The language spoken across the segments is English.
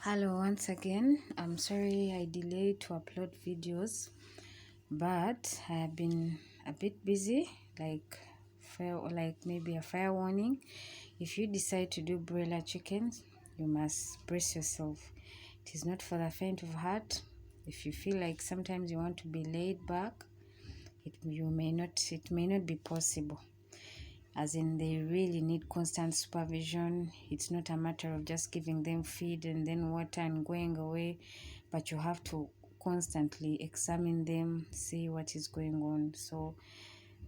Hello once again. I'm sorry I delayed to upload videos, but I have been a bit busy, like maybe a fair warning. If you decide to do broiler chickens, you must brace yourself. It is not for the faint of heart. If you feel like sometimes you want to be laid back, it may not be possible, as in they really need constant supervision. It's not a matter of just giving them feed and then water and going away, but you have to constantly examine them, see what is going on. So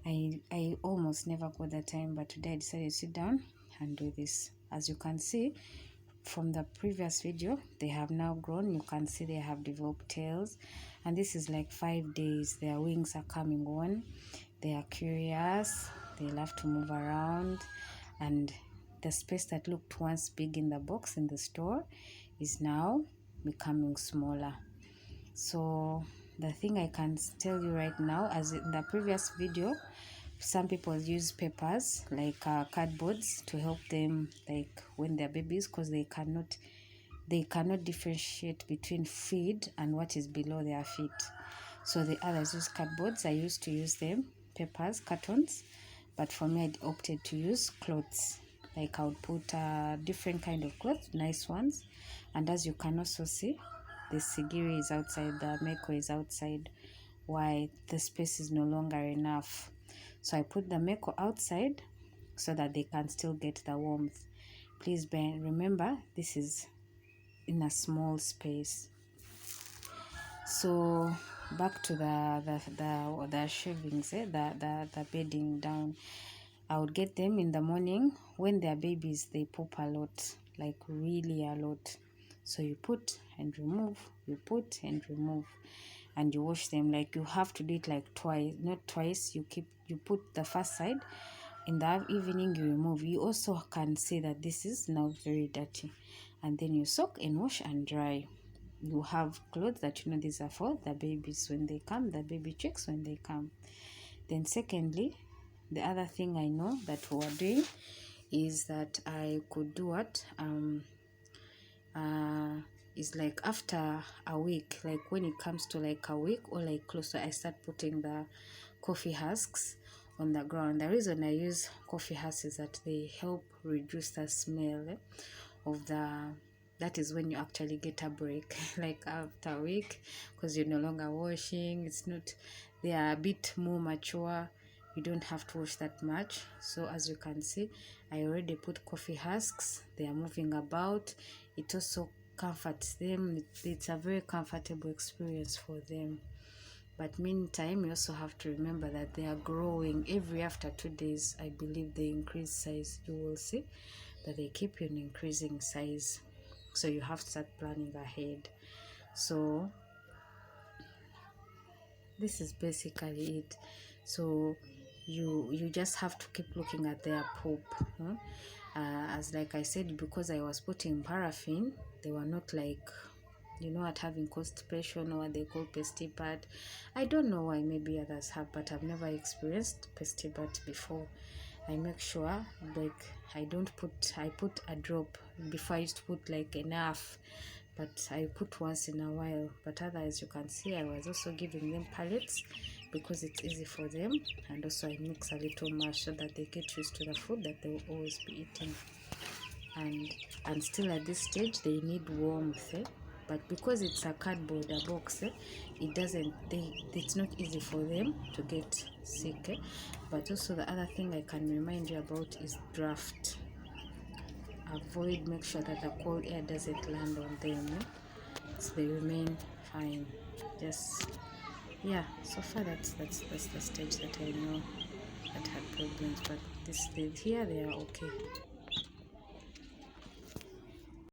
I almost never got the time, but today I decided to sit down and do this. As you can see from the previous video, they have now grown. You can see they have developed tails, and this is like 5 days. Their wings are coming on. They are curious, they love to move around, and the space that looked once big in the box in the store is now becoming smaller. So the thing I can tell you right now, as in the previous video, some people use papers like cardboards to help them, like when they're babies, because they cannot differentiate between feed and what is below their feet. So the others use cardboards. I used to use them, papers, cartons, but for me I opted to use clothes. Like I would put different kind of clothes, nice ones, and as you can also see, the sigiri is outside, the meko is outside. Why? The space is no longer enough. So I put the meko outside so that they can still get the warmth. Please remember, this is in a small space. So back to the shavings, the bedding down. I would get them in the morning. When they're babies, they poop a lot, like really a lot. So you put and remove, you put and remove, and you wash them. Like you have to do it like twice, not twice. You put the first side, in the evening you remove. You also can see that this is now very dirty, and then you soak and wash and dry. You have clothes that you know these are for the babies when they come, the baby chicks when they come. Then secondly, the other thing I know that we are doing is that I could do what is like after a week, like when it comes to like a week or like closer, I start putting the coffee husks on the ground. The reason I use coffee husks is that they help reduce the smell of that is when you actually get a break like after a week, because you're no longer washing. It's not, they are a bit more mature, you don't have to wash that much. So as you can see, I already put coffee husks. They are moving about. It also comforts them. It's a very comfortable experience for them. But meantime, you also have to remember that they are growing. Every after 2 days, I believe they increase size. You will see that they keep on increasing size. So you have to start planning ahead. So this is basically it. So you just have to keep looking at their poop. As like I said, because I was putting paraffin, they were not like, you know, at having constipation or what they call pestibat. I don't know why, maybe others have, but I've never experienced pestibat before. I make sure, like, I put a drop. Before I used to put like enough, but I put once in a while. But otherwise, you can see I was also giving them pellets because it's easy for them, and also I mix a little mash so that they get used to the food that they will always be eating. And still at this stage they need warmth, but because it's a cardboard, a box, it's not easy for them to get sick. But also the other thing I can remind you about is draft. Make sure that the cold air doesn't land on them, so they remain fine. Just, yeah, so far that's the stage that I know that had problems, but this stage here they are okay.